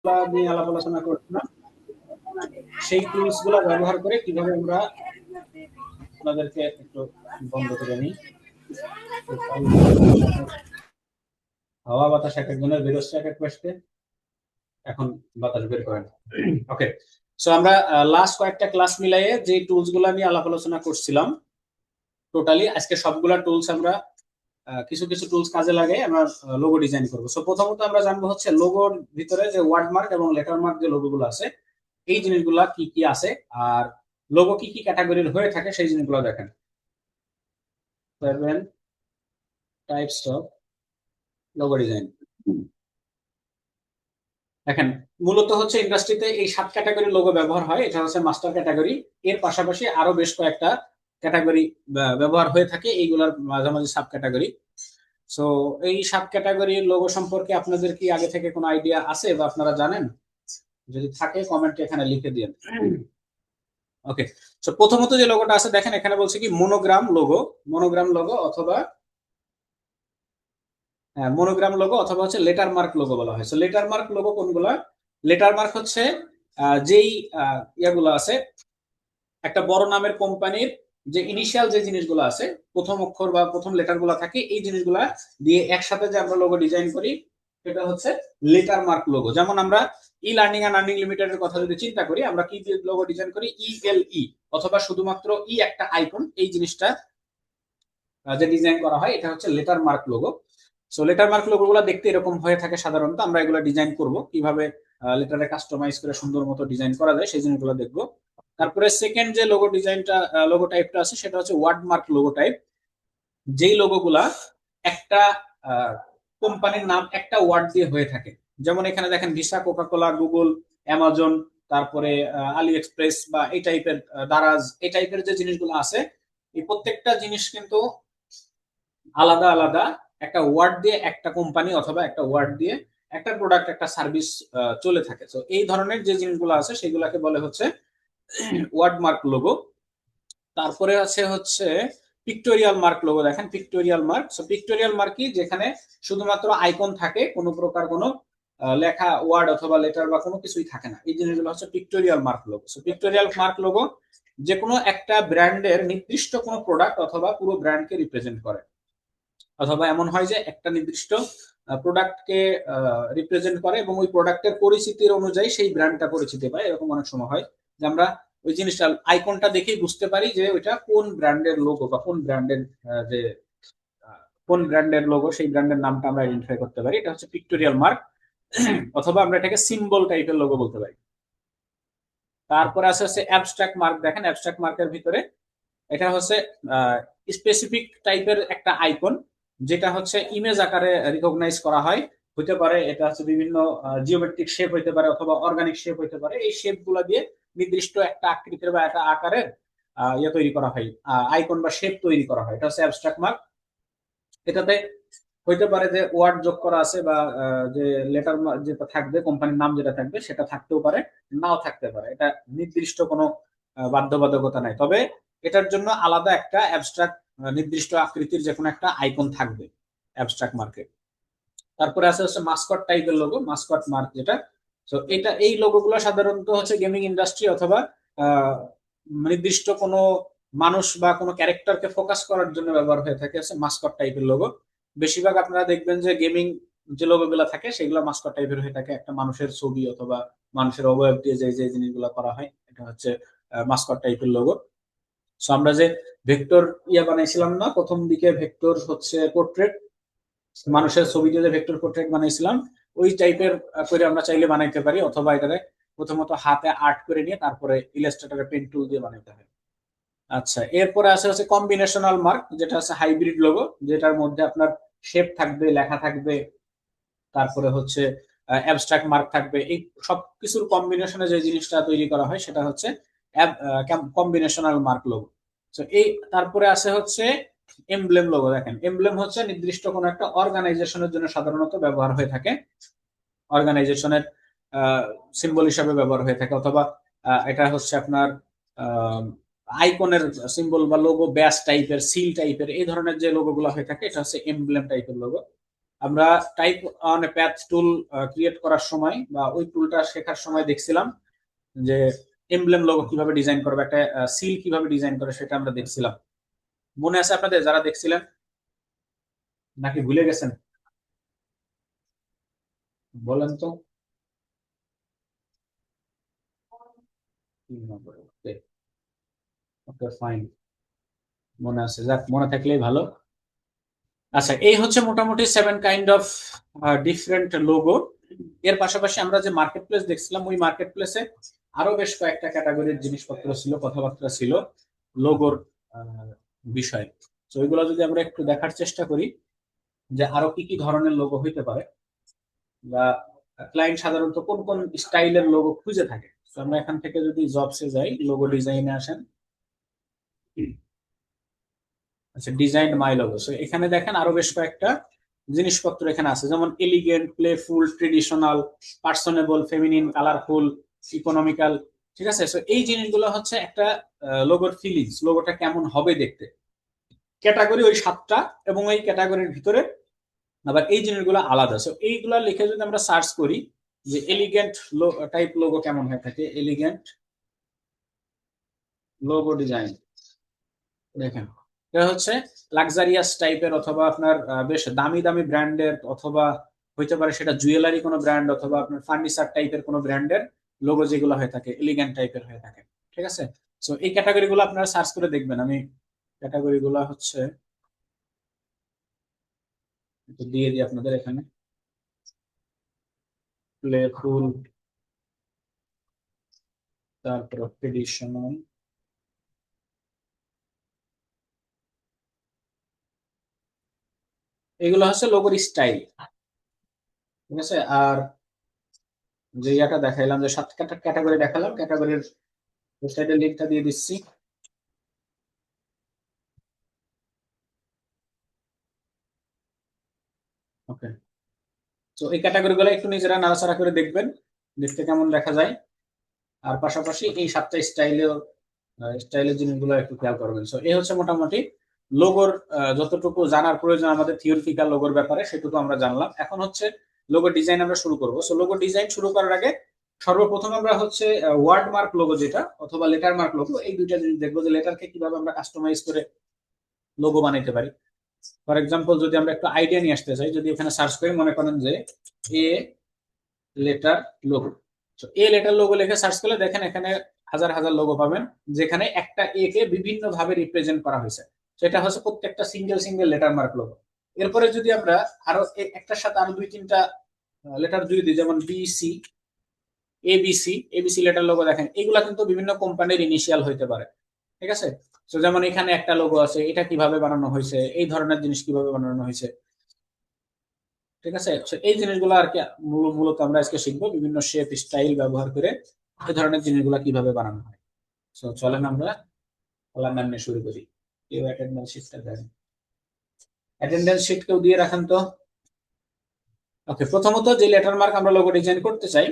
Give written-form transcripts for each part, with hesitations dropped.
নিয়ে আলাপ আলোচনা করছিলাম, সেই টুলস গুলো ব্যবহার করে কিভাবে আমরা আপনাদেরকে একটু বন্ধ করে নিই। হাওয়া বাতাস এক একজনের বেরোচ্ছে এক এক পাশে, এখন বাতাস বের করেন। ওকে, সো আমরা লাস্ট কয়েকটা ক্লাস মিলাইয়ে যে টুলস গুলা নিয়ে আলাপ আলোচনা করছিলাম, টোটালি আজকে সবগুলা টুলস আমরা কিছু কিছু টুলস কাজে লাগে আমরা লোগো ডিজাইন করবো। সো প্রথমত আমরা জানবো হচ্ছে লোগোর ভিতরে যে ওয়ার্ড মার্ক এবং লেটার মার্ক যে লোগো গুলো আছে, এই জিনিসগুলা কি কি আছে, আর লোগো কি কি ক্যাটাগরির হয়ে থাকে সেই জিনিসগুলো দেখেন। 7 টাইপস অফ লোগো ডিজাইন। দেখেন, মূলত হচ্ছে ইন্ডাস্ট্রিতে এই 7 ক্যাটাগরির লোগো ব্যবহার হয়। এটা হচ্ছে মাস্টার ক্যাটাগরি। এর পাশাপাশি আরো বেশ কয়েকটা ক্যাটাগরি ব্যবহার হয়ে থাকে, এইগুলার মাঝামাঝি সাব ক্যাটাগরি। সো এই সাব ক্যাটাগরির লোগো সম্পর্কে আপনাদের কি আগে থেকে কোনো আইডিয়া আছে বা আপনারা জানেন? যদি থাকে কমেন্টে এখানে লিখে দিন। ওকে, সো প্রথমত যে লোগোটা আছে দেখেন, এখানে বলছে কি মনোগ্রাম লোগো। মনোগ্রাম লোগো অথবা মনোগ্রাম লোগো অথবা হচ্ছে লেটার মার্ক লোগো বলা হয়। সো লেটার মার্ক লোগো কোনগুলা? লেটার মার্ক হচ্ছে যেই ইয়াগুলো আছে, একটা বড় নামের কোম্পানির যে ইনিশিয়াল যে জিনিসগুলো আছে, প্রথম অক্ষর বা প্রথম লেটার গুলা থাকে, এই জিনিসগুলা দিয়ে একসাথে যে আমরা লোগো ডিজাইন করি সেটা হচ্ছে লেটার মার্ক লোগো। যেমন আমরা ই লার্নিং এন্ড আর্নিং লিমিটেডের কথা যদি চিন্তা করি, আমরা কি দিয়ে লোগো ডিজাইন করি? ELE অথবা শুধুমাত্র ই একটা আইকন, এই জিনিসটা যে ডিজাইন করা হয় এটা হচ্ছে letter mark logo. So letter mark logo গুলো দেখতে এরকম হয়ে থাকে সাধারণত। আমরা এগুলো ডিজাইন করব কিভাবে লেটারে কাস্টমাইজ করে সুন্দর মতো ডিজাইন করা যায় সেই জিনিসগুলো দেখবো। তারপরে সেকেন্ড যে লোগো ডিজাইনটা লোগো টাইপটা আছে সেটা হচ্ছে ওয়ার্ড মার্ক লোগো টাইপ। যেই লোগো গুলা একটা কোম্পানির নাম একটা ওয়ার্ড দিয়ে হয়ে থাকে। যেমন এখানে দেখেন ভিসা, কোকাকোলা, গুগল, অ্যামাজন, তারপরে আলি এক্সপ্রেস বা এই টাইপের দারাজ, এই টাইপের যে জিনিসগুলো আছে, এই প্রত্যেকটা জিনিস কিন্তু আলাদা আলাদা একটা ওয়ার্ড দিয়ে একটা কোম্পানি অথবা একটা ওয়ার্ড দিয়ে একটা প্রোডাক্ট একটা সার্ভিস চলে থাকে। তো এই ধরনের যে জিনিসগুলো আছে সেগুলোকে বলে হচ্ছে ওয়ার্ড মার্ক লোগো। তারপরে আছে হচ্ছে পিক্টোরিয়াল মার্ক লোগো। দেখেন pictorial mark. So pictorial mark কি? যেখানে শুধুমাত্র আইকন থাকে, কোনো প্রকার কোনো লেখা ওয়ার্ড অথবা লেটার বা কোনো কিছুই থাকে না, এই জিনিসগুলো হচ্ছে pictorial mark logo. So pictorial mark logo যে কোনো একটা ব্র্যান্ডের নির্দিষ্ট কোনো প্রোডাক্ট অথবা পুরো ব্র্যান্ডকে রিপ্রেজেন্ট করে। অথবা এমন হয় যে একটা নির্দিষ্ট প্রোডাক্টকে রিপ্রেজেন্ট করে এবং ওই প্রোডাক্টের পরিচিতির অনুযায়ী সেই ব্র্যান্ডটা পরিচিতি পায়। এরকম অনেক সময় হয় যে আমরা ওই জিনিসটা আইকনটা দেখেই বুঝতে পারি যে ওইটা কোন ব্র্যান্ডের লোগো বা কোন ব্র্যান্ডের যে কোন ব্র্যান্ডের লোগো, সেই ব্র্যান্ডের নামটা আমরা আইডেন্টিফাই করতে পারি। এটা হচ্ছে পিক্টোরিয়াল মার্ক। অথবা আমরা এটাকে সিম্বল টাইপের লোগো বলতে পারি। তারপরে আছে হচ্ছে অ্যাবস্ট্রাক্ট মার্ক। দেখেন অ্যাবস্ট্রাক্ট মার্কের ভিতরে এটা হচ্ছে স্পেসিফিক টাইপের একটা আইকন, যেটা হচ্ছে ইমেজ আকারে রিকগনাইজ করা হয়। হতে পারে এটা হচ্ছে বিভিন্ন জিওমেট্রিক শেপ হইতে পারে অথবা অর্গানিক শেপ হইতে পারে। এই শেপ গুলা দিয়ে নির্দিষ্ট একটা আকৃতির বা একটা আকারের ইয়ে তৈরি করা হয়, আইকন বা শেপ তৈরি করা হয়। এটা হচ্ছে অ্যাবস্ট্রাক্ট মার্ক। এটাতে হইতে পারে যে ওয়ার্ড যোগ করা আছে বা যে লেটার যেটা থাকবে, কোম্পানির নাম যেটা থাকবে সেটা থাকতেও পারে, নাও থাকতে পারে। এটা নির্দিষ্ট কোনো বাধ্যবাধকতা নাই। তবে এটার জন্য আলাদা একটা অ্যাবস্ট্রাক্ট নির্দিষ্ট আকৃতির যে কোনো একটা আইকন থাকবে অ্যাবস্ট্রাক্ট মার্কে। তারপরে আছে হচ্ছে মাস্কট টাইপের লোগো, মাস্কট মার্ক যেটা। তো এটা এই লোগো গুলো সাধারণত হচ্ছে গেমিং ইন্ডাস্ট্রি অথবা আহ, নির্দিষ্ট কোনো মানুষ বা কোনো ক্যারেক্টারকে ফোকাস করার জন্য ব্যবহার হয়ে থাকে হচ্ছে মাস্কট টাইপের লোগো। বেশিরভাগ আপনারা দেখবেন যে গেমিং যে লোগো গুলো থাকে সেগুলো মাস্কট টাইপের হয়ে থাকে, একটা মানুষের ছবি অথবা মানুষের অবয়ব দিয়ে যে যে জিনিসগুলো করা হয়, এটা হচ্ছে মাস্কট টাইপের লোগো। সো আমরা যে ভেক্টর বানাইছিলাম না প্রথম দিকে, ভেক্টর হচ্ছে পোর্ট্রেট, মানুষের ছবি দিয়ে যে ভেক্টর পোর্ট্রেট বানাইছিলাম, ওই টাইপের করে আমরা চাইলে বানাইতে পারি। অথবা এটারে প্রথমত হাতে আর্ট করে নিয়ে তারপরে ইলাস্ট্রেটরে পেন টুল দিয়ে বানাইতে হয়। আচ্ছা, এরপরে আছে হচ্ছে কম্বিনেশনাল মার্ক, যেটা হচ্ছে হাইব্রিড লোগো, যেটার মধ্যে আপনার শেপ থাকবে, লেখা থাকবে, তারপরে হচ্ছে অ্যাবস্ট্রাক্ট মার্ক থাকবে। এই সব কিছুর কম্বিনেশনে যে জিনিসটা তৈরি করা হয় সেটা হচ্ছে কম্বিনেশনাল মার্ক লোগো। তো এই তারপরে আছে হচ্ছে এমব্লেম লোগো। দেখেন এমব্লেম হচ্ছে নির্দিষ্ট কোনো একটা অর্গানাইজেশনের জন্য সাধারণত ব্যবহার হয়ে থাকে, অর্গানাইজেশনের সিম্বল হিসাবে ব্যবহার হয়ে থাকে। অথবা এটা হচ্ছে আপনার আইকনের সিম্বল বা লোগো, ব্যাস টাইপের, সিল টাইপের, এই ধরনের যে লোগো গুলো হয়ে থাকে এটা হচ্ছে এমব্লেম টাইপের লোগো। আমরা type on path tool create করার সময় বা ওই টুলটা শেখার সময় দেখছিলাম যে এমব্লেম লোগো কিভাবে ডিজাইন করবে, একটা সিল কিভাবে ডিজাইন করে সেটা আমরা দেখছিলাম। মনে আছে আপনাদের যারা দেখছিলেন, নাকি ভুলে গেছেন? বলেন তো। ওকে, ওকে, ফাইন, মনে আছে, যাক, মনে থাকলেই ভালো। আচ্ছা, এই হচ্ছে মোটামুটি 7 কাইন্ড অফ ডিফারেন্ট লোগো। এর পাশাপাশি আমরা যে মার্কেট প্লেস দেখছিলাম, ওই মার্কেট প্লেসে আরো বেশ কয়েকটা ক্যাটাগরির জিনিসপত্র ছিল, কথাবার্তা ছিল লোগোর বিষয়ে। তো ওইগুলো যদি আমরা একটু দেখার চেষ্টা করি যে আরো কি কি ধরনের লোগো হইতে পারে, বা ক্লায়েন্ট সাধারণত কোন কোন স্টাইলের লোগো খুঁজে থাকে। তো আমরা এখান থেকে যদি জবসে যাই, লোগো ডিজাইনে আসেন। আচ্ছা, ডিজাইন মাই লোগো, সো এখানে দেখেন আরো বেশ কয়েকটা জিনিসপত্র এখানে আছে, যেমন elegant, playful, traditional, personable, feminine, colourful, economical. ঠিক আছে, সো এই জিনিসগুলো হচ্ছে একটা লোগোর ফিলিংস, লোগোটা কেমন হবে দেখতে। ক্যাটাগরি ওই 7টা, এবং ওই ক্যাটাগরির ভিতরে আবার এই জিনিসগুলো আলাদা। সো এইগুলা লিখে যদি আমরা সার্চ করি যে এলিগেন্ট টাইপ লোগো কেমন হয়ে থাকে, এলিগেন্ট লোগো ডিজাইন, দেখেন এটা হচ্ছে লাক্সারিয়াস টাইপের, অথবা আপনার বেশ দামি দামি ব্র্যান্ডের, অথবা হইতে পারে সেটা জুয়েলারি কোনো ব্র্যান্ড, অথবা আপনার ফার্নিচার টাইপের কোনো ব্র্যান্ডের লোগো যেগুলো হয়ে থাকে এলিগেন্ট টাইপের হয়ে থাকে। ঠিক আছে, সো এই ক্যাটাগরি গুলো আপনারা সার্চ করে দেখবেন। আমি ক্যাটাগরি গুলো হচ্ছে একটু দিয়ে দিই আপনাদের এখানে। প্লেফুল, তারপর ট্রেডিশনাল, এগুলো হচ্ছে লোগোর স্টাইল। ঠিক আছে, আর যে ইয়াটা দেখাইলাম, যে 7টা ক্যাটাগরি দেখালাম, ক্যাটাগরির ওয়েবসাইটের লিঙ্কটা দিয়ে দিচ্ছি। ওকে, তো এই ক্যাটাগরি গুলো একটু নিজেরা নাড়াচাড়া করে দেখবেন, দেখতে কেমন দেখা যায়। আর পাশাপাশি এই 7টা স্টাইলের জিনিসগুলো একটু খেয়াল করবেন। সো এই হচ্ছে মোটামুটি লোগোর যতটুকু জানার প্রয়োজন আমাদের থিওরিটিক্যাল লোগোর ব্যাপারে, সেটুকু আমরা জানলাম। এখন হচ্ছে লোগো ডিজাইন আমরা শুরু করবো। সো লোগো ডিজাইন শুরু করার আগে সর্বপ্রথম আমরা হচ্ছে ওয়ার্ড মার্ক লোগো যেটা, অথবা লেটার মার্ক লোগো, এই দুইটা জিনিস দেখবো যে লেটারকে কিভাবে আমরা কাস্টমাইজ করে লোগো বানাইতে পারি। ফর এক্সাম্পল, যদি আমরা একটু আইডিয়া নিয়ে আসতে চাই, যদি এখানে সার্চ করি, মনে করেন যে এ লেটার লোগো, তো এ লেটার লোগো লিখে সার্চ করলে দেখেন এখানে হাজার হাজার লোগো পাবেন, যেখানে একটা এ কে বিভিন্ন ভাবে রিপ্রেজেন্ট করা হয়েছে। সেটা হচ্ছে প্রত্যেকটা single single letter mark logo. এরপরে যদি আমরা আরো একটার সাথে আরো 2-3টা লেটার যদি দিই, যেমন BC, ABC, ABC letter logo, দেখেন এগুলা কিন্তু বিভিন্ন কোম্পানির ইনিশিয়াল হইতে পারে। ঠিক আছে, তো যেমন এখানে একটা লোগো আছে, এটা কিভাবে বানানো হয়েছে, এই ধরনের জিনিস কিভাবে বানানো হয়েছে। ঠিক আছে, তো এই জিনিসগুলো আর কি মূলত আমরা আজকে শিখবো, বিভিন্ন শেপ স্টাইল ব্যবহার করে এই ধরনের জিনিসগুলো কিভাবে বানানো হয়। তো চলেন আমরা খেলার নাম নিয়ে শুরু করি। কেউ অ্যাটেন্ডেন্স শিটটা দেন, অ্যাটেন্ডেন্স শিট কেউ দিয়ে রাখেন তো। ওকে, প্রথমত যে লেটার মার্ক আমরা লোগো ডিজাইন করতে চাই,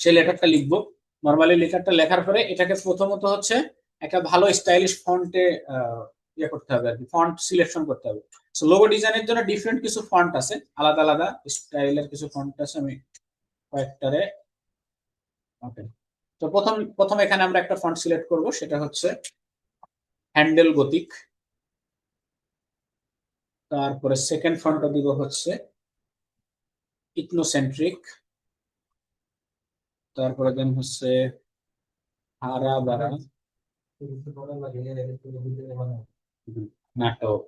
সেই লেটারটা লিখবো। নর্মালি লেটারটা লেখার পরে এটাকে প্রথমত হচ্ছে একটা ভালো স্টাইলিশ ফন্টে ইয়ে করতে হবে আর কি, ফন্ট সিলেকশন করতে হবে। সো লোগো ডিজাইনের জন্য ডিফারেন্ট কিছু ফন্ট আছে, আলাদা আলাদা স্টাইলের কিছু ফন্ট আছে, আমি কয়েকটারে। ওকে, তো প্রথম প্রথম এখানে আমরা একটা ফন্ট সিলেক্ট করব, সেটা হচ্ছে হ্যান্ডেল গতিক। তারপরে সেকেন্ড ফন্টটা দিব হচ্ছে ইথনোসেন্ট্রিক। তারপরে দেন হচ্ছে হারা বারা নাটক।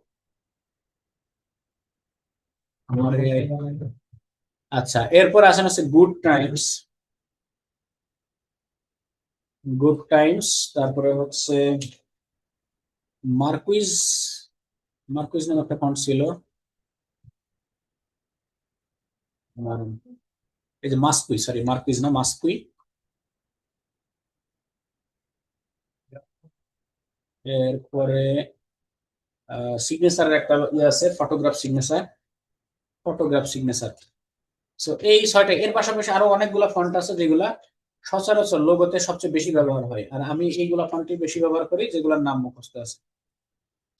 আচ্ছা, এরপর আসেন হচ্ছে গুড টাইমস, গুড টাইমস। তারপরে হচ্ছে মার্কুইজ, মার্কুইজ নামে একটা ফন্ট ছিল। এই যে মাস্কুই, সরি মার্কুইজ না, মাস্কুই। এরপরে সিগনেচারের একটা ইয়ে আছে, photograph signature, photograph signature. So এই 6টা, এর পাশাপাশি আরো অনেকগুলো ফন্ট আছে যেগুলা সচরাচর লোগোতে সবচেয়ে বেশি ব্যবহার হয়, আর আমি এইগুলা ফন্টই বেশি ব্যবহার করি, যেগুলোর নাম মুখস্থ আছে।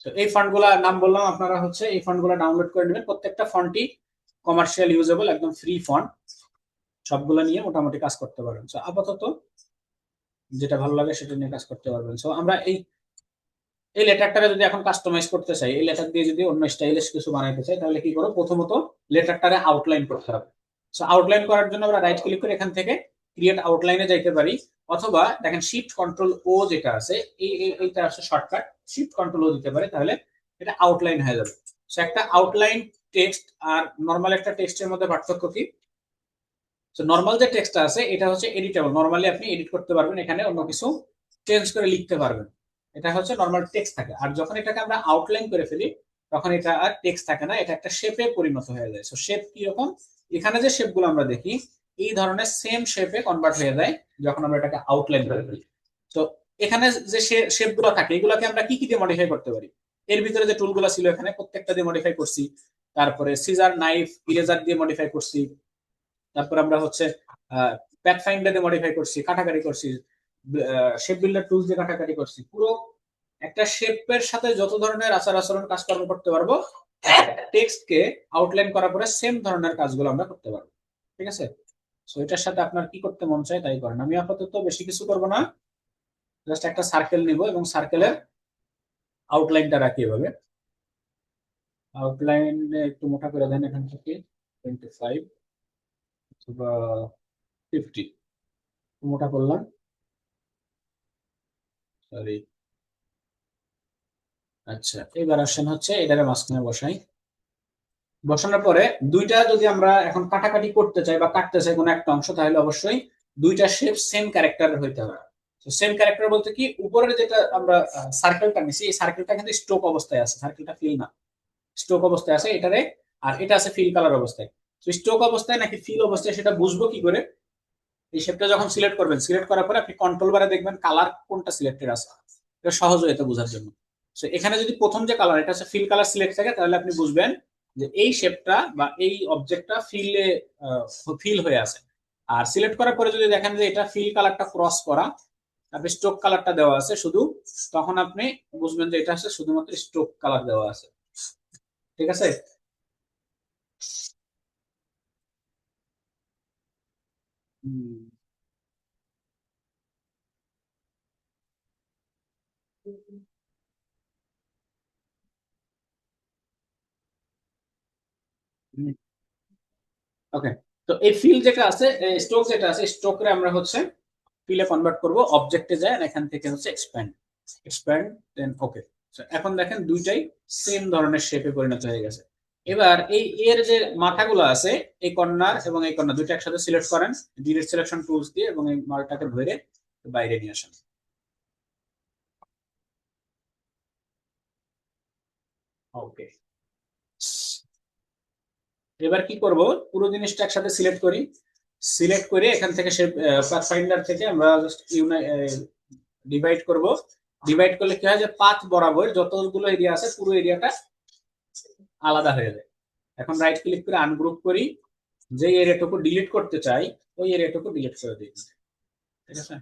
তো এই ফন্ট গুলা নাম বললাম, আপনারা হচ্ছে এই ফন্ট গুলা ডাউনলোড করে নেবেন। প্রত্যেকটা ফন্টই কমার্শিয়াল ইউজেবল একদম ফ্রি ফন্ট, সবগুলো নিয়ে মোটামুটি কাজ করতে পারবেন। সো আপাতত যেটা ভালো লাগে সেটা নিয়ে কাজ করতে পারবেন। সো আমরা এই এই লেটারটারে যদি এখন কাস্টমাইজ করতে চাই, এই লেটার দিয়ে যদি অন্য স্টাইলিশ কিছু বানাইতে চাই, তাহলে কি করবো, প্রথমত লেটারটারে আউটলাইন করতে হবে। সো আউটলাইন করার জন্য আমরা রাইট ক্লিক করে এখান থেকে ক্রিয়েট আউটলাইনে যাইতে পারি, অথবা দেখেন শিফট কন্ট্রোল ও যেটা আছে, এইটা আছে শর্টকাট, শিফট কন্ট্রোল ও দিতে পারে, তাহলে এটা আউটলাইন হয়ে যাবে। সো একটা আউটলাইন টেক্সট আর নর্মাল একটা টেক্সটের মধ্যে পার্থক্য কি? তো নর্মাল যে টেক্সটটা আছে এটা হচ্ছে এডিটেবল, নর্মালি আপনি এডিট করতে পারবেন, এখানে অন্য কিছু চেঞ্জ করে লিখতে পারবেন, এটা হচ্ছে নর্মাল টেক্সট থাকে। আর যখন এটাকে আমরা আউটলাইন করে ফেলি তখন এটা আর টেক্সট থাকে না, এটা একটা শেপে পরিণত হয়ে যায়। সো শেপ কি রকম, এখানে যে শেপগুলো আমরা দেখি এই ধরনের সেম শেপে কনভার্ট হয়ে যায় যখন আমরা এটাকে আউটলাইন করে ফেলি। তো এখানে যে শেপগুলো থাকে এগুলোকে আমরা কি কি দিয়ে মডিফাই করতে পারি, এর ভিতরে যে টুলগুলো ছিল এখানে প্রত্যেকটা দিয়ে মডিফাই করছি, তারপরে সিজার, নাইফ, ইরেজার দিয়ে মডিফাই করছি, তারপর আমরা হচ্ছে প্যাথ ফাইন্ডার দিয়ে মডিফাই করছি, কাটাকাটি করছি, শেপ বিল্ডার টুলস দিয়ে কাটাকাটি করছি। পুরো একটা শেপের সাথে যত ধরনের আচার আচরণ কাজকর্ম করতে পারবো, টেক্সটকে আউটলাইন করার পরে সেম ধরনের কাজগুলো আমরা করতে পারবো। ঠিক আছে, সো এটার সাথে আপনার কি করতে মন চায় তাই করেন। আমি আপাতত বেশি কিছু করবো না, জাস্ট একটা সার্কেল নিব এবং সার্কেলের আউটলাইনটা রাখি এভাবে। আউটলাইন একটু মোটা করে দেন, এখান থেকে 25 অথবা 50 মোটা করলাম, সরি। আচ্ছা, এবার আসেন হচ্ছে এটারে মাঝখানে বসাই। বসানোর পরে দুইটা যদি আমরা এখন কাটাকাটি করতে চাই বা কাটতে চাই কোনো একটা অংশ, তাহলে অবশ্যই দুইটা শেপ সেম ক্যারেক্টার হইতে হবে। তো সেম ক্যারেক্টার বলতে কি, উপরের যেটা আমরা সার্কেলটা নিছি এই সার্কেলটা কিন্তু স্ট্রোক অবস্থায় আছে, সার্কেলটা ফিল না, স্ট্রোক অবস্থায় আছে এটারে, আর এটা আছে ফিল কালার অবস্থায়। তো স্ট্রোক অবস্থায় নাকি ফিল অবস্থায় সেটা বুঝবো কি করে? এই শেপটা যখন সিলেক্ট করবেন, সিলেক্ট করার পরে আপনি কন্ট্রোল বারে দেখবেন কালার কোনটা সিলেক্টেড আছে, এটা সহজ হয় এটা বোঝার জন্য। তো এখানে যদি প্রথম যে কালার এটা হচ্ছে ফিল কালার সিলেক্ট থাকে, তাহলে আপনি বুঝবেন যে এই শেপটা বা এই অবজেক্টটা ফিলে ফিল হয়ে আছে। আর সিলেক্ট করার পরে যদি দেখেন যে এটা ফিল কালারটা ক্রস করা, তারপরে স্ট্রোক কালারটা দেওয়া আছে শুধু, তখন আপনি বুঝবেন যে এটা হচ্ছে শুধুমাত্র স্ট্রোক কালার দেওয়া আছে। ঠিক আছে। ওকে, তো এই ফিল যেটা আছে, স্ট্রোক যেটা আছে, স্ট্রোকরে আমরা হচ্ছে ফিলে কনভার্ট করব, অবজেক্টে যায় আর এখান থেকে হচ্ছে এক্সপ্যান্ড, এক্সপ্যান্ড দেন ওকে। এখন দেখেন দুইটাই সেম ধরনের শেপে পরিণত হয়ে গেছে। এবার এই এর যে মাথাগুলো আছে, এই কর্নার এবং এই কর্নার দুইটা একসাথে সিলেক্ট করেন ডিরেক্ট সিলেকশন টুলস দিয়ে, এবং এই মালটাকে ধরে বাইরে নিয়ে আসেন। ওকে, এবার কি করব, পুরো জিনিসটা একসাথে সিলেক্ট করি, সিলেক্ট করে এখান থেকে সে পাথ ফাইন্ডার থেকে আমরা জাস্ট ডিভাইড করব। ডিভাইড করলে কি হয় যে পাথ বরাবর যতগুলো এরিয়া আছে পুরো এরিয়াটা আলাদা হয়ে যায়। এখন রাইট ক্লিক করে আনগ্রুপ করি, যে এরিয়াটুকু ডিলিট করতে চাই ওই এরিয়াটুকু ডিলিট করে দিই। ঠিক আছে,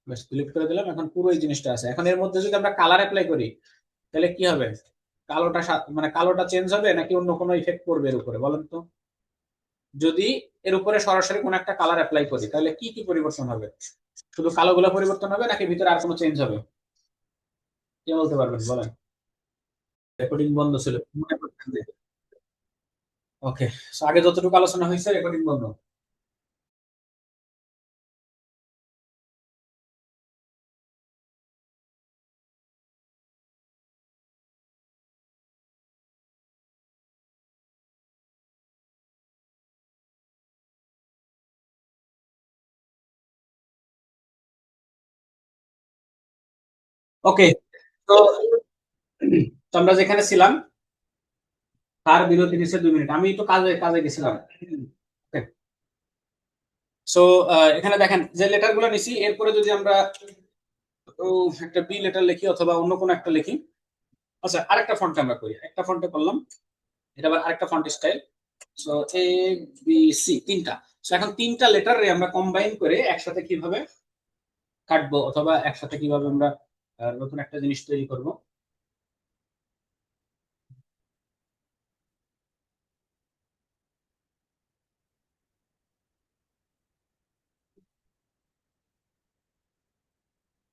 বাস ডিলিট করে দিলাম। এখন পুরো এই জিনিসটা আছে। এখন এর মধ্যে যদি আমরা কালার অ্যাপ্লাই করি তাহলে কি হবে, কালোটা মানে কালোটা চেঞ্জ হবে নাকি অন্য কোনো ইফেক্ট পড়বে এর উপরে বলেন তো? যদি এর উপরে সরাসরি কোনো একটা কালার অ্যাপ্লাই করি তাহলে কি কি পরিবর্তন হবে? শুধু কালো গুলা পরিবর্তন হবে নাকি ভিতরে আর কোনো চেঞ্জ হবে? কে বলতে পারবেন বলেন? রেকর্ডিং বন্ধ ছিল, মনে করতেন যে। ওকে, আগে যতটুকু আলোচনা হয়েছে রেকর্ডিং বন্ধ। ওকে, তো তো আমরা যেখানে ছিলাম তার বিরতি নিচ্ছে 2 মিনিট, আমি একটু কাজে কাজে গেছিলাম। ওকে, সো এখানে দেখেন যে লেটার গুলো নিছি, এরপরে যদি আমরা একটা বি লেটার লিখি অথবা অন্য কোনো একটা লিখি। আচ্ছা, আরেকটা ফন্টে আমরা করি, একটা ফন্টে করলাম, এটা আবার আরেকটা font style. So A B C তিনটা। সো এখন তিনটা লেটার আমরা কম্বাইন করে একসাথে কিভাবে কাটবো অথবা একসাথে কিভাবে আমরা নতুন একটা জিনিস তৈরি করব।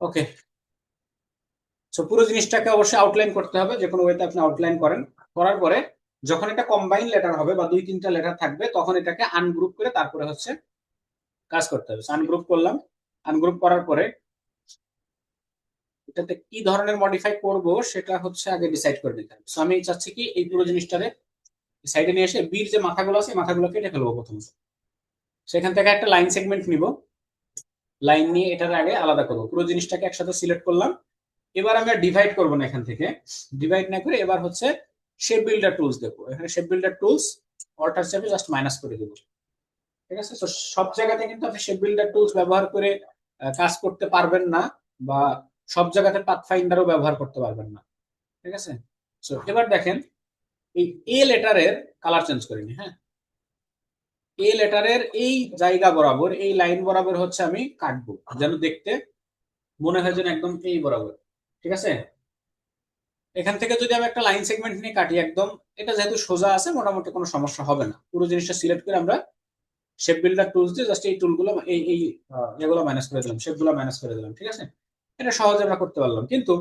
ওকে, সো পুরো জিনিসটাকে অবশ্যই আউটলাইন করতে হবে, যে কোনো ওয়েতে আপনি আউটলাইন করেন। করার পরে যখন এটা কম্বাইন লেটার হবে বা 2-3টা লেটার থাকবে, তখন এটাকে আনগ্রুপ করে তারপরে হচ্ছে কাজ করতে হবে। আনগ্রুপ করলাম, আনগ্রুপ করার পরে এটাতে কি ধরনের মডিফাই করব সেটা হচ্ছে আগে ডিসাইড করে নিতে হবে। সো আমি চাচ্ছি কি এই পুরো জিনিসটারে সাইডে নিয়ে এসে বির যে মাথাগুলো আছে মাথাগুলো কেটে ফেলবো প্রথমে। সেখান থেকে একটা লাইন সেগমেন্ট নিব, লাইন নিয়ে এটার আগে আলাদা করবো। পুরো জিনিসটাকে একসাথে সিলেক্ট করলাম। এবার আমরা ডিভাইড করবো না, এখান থেকে ডিভাইড না করে এবার হচ্ছে শেপ বিল্ডার টুলস দেখবো। এখানে শেপ বিল্ডার টুলস অল্টার চেপে জাস্ট মাইনাস করে দেবো। ঠিক আছে, তো সব জায়গাতে কিন্তু আপনি শেপ বিল্ডার টুলস ব্যবহার করে কাজ করতে পারবেন না, বা সব জায়গাতে পাথ ফাইন্ডারও ব্যবহার করতে পারবেন না। ঠিক আছে, তো এবার দেখেন এই এ লেটারের কালার চেঞ্জ করিনি। হ্যাঁ, এ লেটারের এই জায়গা বরাবর, এই লাইন বরাবর হচ্ছে আমি কাটবো, যেন দেখতে মনে হয় যেন একদম এই বরাবর। ঠিক আছে, এখান থেকে যদি আমি একটা লাইন সেগমেন্ট নিয়ে কাটি একদম, এটা যেহেতু সোজা আছে মোটামুটি কোনো সমস্যা হবে না। পুরো জিনিসটা সিলেক্ট করে আমরা শেপ বিল্ডার টুলস দিয়ে জাস্ট এই টুলগুলো এই এগুলো মাইনাস করে দিলাম, শেপগুলো মাইনাস করে দিলাম। ঠিক আছে, এটা সহজে আমরা করতে পারলাম। কিন্তু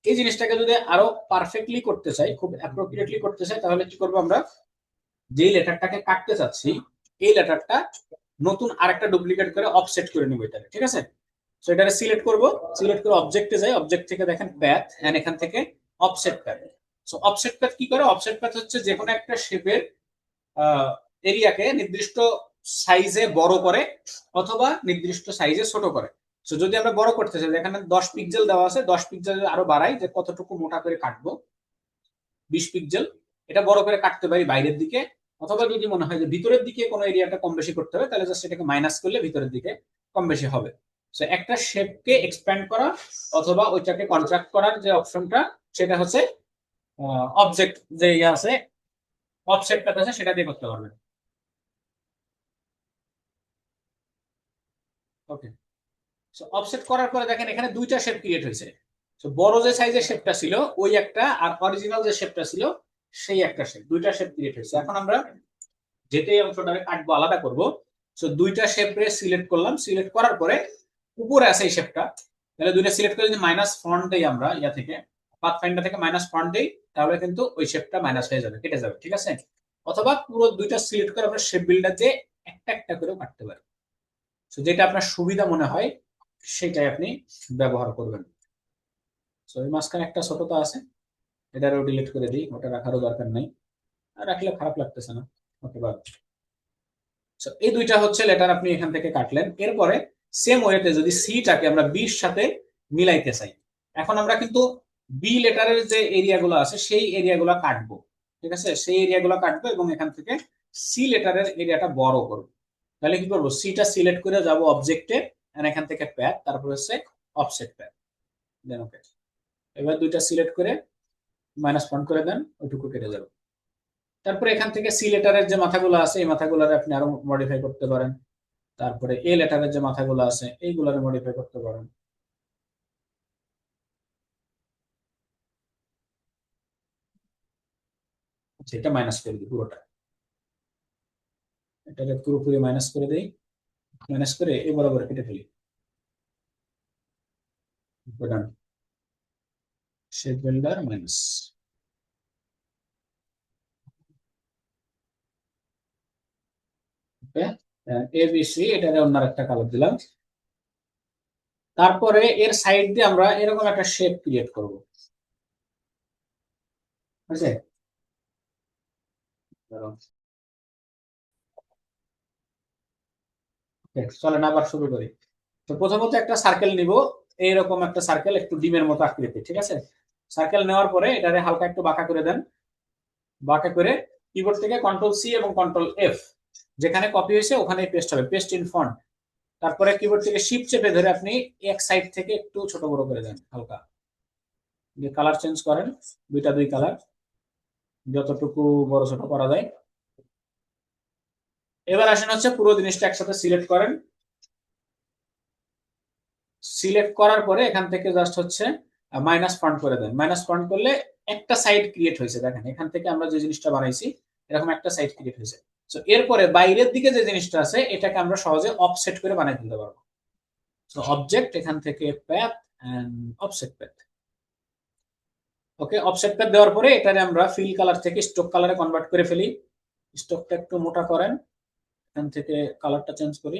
এই জিনিসটাকে যদি আরো পারফেক্টলি করতে চাই, খুব অ্যাপ্রোপ্রিয়েটলি করতে চাই, তাহলে কি করবো আমরা, যেই লেটারটাকে কাটতে চাচ্ছি এই লেটারটা নতুন আরেকটা ডুপ্লিকেট করে অফসেট করে নিব এটাকে। ঠিক আছে, সো এটাকে সিলেক্ট করব, সিলেক্ট করে অবজেক্টে যাই, অবজেক্ট থেকে দেখেন প্যাথ, এন্ড এখান থেকে offset path. So offset path কি করে, অফসেট প্যাথ হচ্ছে যে কোনো একটা শেপের এরিয়াকে নির্দিষ্ট সাইজে বড় করে অথবা নির্দিষ্ট সাইজে ছোট করে। সো যদি আমরা বড় করতে চাই, এখানে 10 পিক্সেল দেওয়া আছে, 10 পিক্সেল আরো বাড়াই, যে কতটুকু মোটা করে কাটবো, 20 পিক্সেল, এটা বড় করে কাটতে পারি বাইরের দিকে। অথবা যদি মনে হয় যে ভিতরের দিকে কোনো এরিয়াটা কম বেশি করতে হবে, তাহলে জাস্ট এটাকে মাইনাস করলে ভিতরের দিকে কম বেশি হবে। সো একটা শেপকে এক্সপ্যান্ড করা অথবা ওইটাকে কন্ট্রাক্ট করার যে অপশনটা, সেটা হচ্ছে অবজেক্ট যে ইয়ে আছে, অফসেটটা আছে, সেটা দিয়ে করতে পারবেন। ওকে, সো অফসেট করার পরে দেখেন এখানে দুইটা শেপ ক্রিয়েট হয়েছে। তো বড় যে সাইজের শেপটা ছিল ওই একটা, আর অরিজিনাল যে শেপটা ছিল সেই একটা শেপ, দুইটা শেপ ক্রিয়েট হয়েছে। এখন আমরা যেতে এই অংশটাকে কাটবো, আলাদা করব। সো দুইটা শেপে সিলেক্ট করলাম, সিলেক্ট করার পরে উপরে আছে এই শেপটা, তাহলে দুইটা সিলেক্ট করে যদি মাইনাস ফন্ট দেই আমরা ইয়া থেকে, পাথ ফাইন্ডার থেকে মাইনাস ফন্ট দেই, তাহলে কিন্তু ওই শেপটা মাইনাস হয়ে যাবে, কেটে যাবে। ঠিক আছে, অথবা পুরো দুইটা সিলেক্ট করে আমরা শেপ বিল্ডার দিয়ে একটা একটা করে কাটতে পারি। তো যেটা আপনার সুবিধা মনে হয় সেটাই আপনি ব্যবহার করবেন। তো এই মাঝখানে একটা ছোটতা আছে, এটারও ডিলিট করে দিই, ওটা রাখারও দরকার নাই, আর রাখলে খারাপ লাগতেছে না। ওকে, বাদ। So, এই দুইটা হচ্ছে লেটার আপনি এখান থেকে কাটলেন। এরপরে সেম ওয়েতে যদি সিটাকে আমরা বির সাথে মিলাইতে চাই, এখন আমরা কিন্তু বি লেটারের যে এরিয়াগুলো আছে সেই এরিয়াগুলো কাটবো। ঠিক আছে, সেই এরিয়াগুলো কাটবো এবং এখান থেকে সি লেটারের এরিয়াটা বড় করবো। তাহলে কি করবো, সিটা সিলেক্ট করে যাব অবজেক্টে, এখান থেকে প্যাথ, তারপর হচ্ছে অফসেট প্যাথ, দেন ওকে। এবার দুইটা সিলেক্ট করে মাইনাস পয়েন্ট করে দেন, ওইটুকু কেটে যাবে। তারপরে এখান থেকে সি লেটারের যে মাথাগুলো আছে এই মাথাগুলোরে আপনি আরো মডিফাই করতে পারেন। তারপরে এ লেটারের যে মাথাগুলো আছে এইগুলোরে মডিফাই করতে পারেন। আচ্ছা, এটা মাইনাস করে দিই পুরোটা, এটাকে পুরোপুরি মাইনাস করে দিই, মাইনাস করে এ বরাবর কেটে ফেলি। ডান, shape builder minus. Okay, A B C, এটারে অন্য একটা কালার দিলাম। তারপরে এর সাইড দিয়ে আমরা এরকম একটা শেপ ক্রিয়েট করব। ঠিক আছে, চলেন আবার শুরু করি। তো প্রথমত একটা সার্কেল নিব, এইরকম একটা সার্কেল, একটু ডিমের মতো আকৃতি। ঠিক আছে, সার্কেল নেওয়ার পরে এটারে হালকা একটু বাঁকা করে দেন, বাঁকা করে কিবোর্ড থেকে কন্ট্রোল সি এবং কন্ট্রোল এফ, যেখানে কপি হয়েছে ওখানে পেস্ট হবে, পেস্ট ইন ফন্ট। তারপরে কিবোর্ড থেকে শিফট চেপে ধরে আপনি এক সাইড থেকে একটু ছোট বড় করে দেন হালকা, যে কালার চেঞ্জ করেন, দুইটা দুই কালার, যতটুকু বড় ছোট করা যায়। এবার আসেন হচ্ছে পুরো জিনিসটা একসাথে সিলেক্ট করেন, সিলেক্ট করার পরে এখান থেকে জাস্ট হচ্ছে মাইনাস ফন্ট করে দেন। মাইনাস ফন্ট করলে একটা সাইড ক্রিয়েট হয়েছে, দেখেন এখান থেকে আমরা যে জিনিসটা বানাইছি এরকম একটা সাইড ক্রিয়েট হয়েছে। তো এরপরে বাইরের দিকে যে জিনিসটা আছে এটাকে আমরা সহজে অফসেট করে বানাই দিতে পারবো। তো অবজেক্ট, এখান থেকে path, and offset path. Okay, offset path দেওয়ার পরে এটারে আমরা ফিল কালার থেকে স্ট্রোক কালারে কনভার্ট করে ফেলি। স্ট্রোকটা একটু মোটা করেন, এখান থেকে কালারটা চেঞ্জ করি,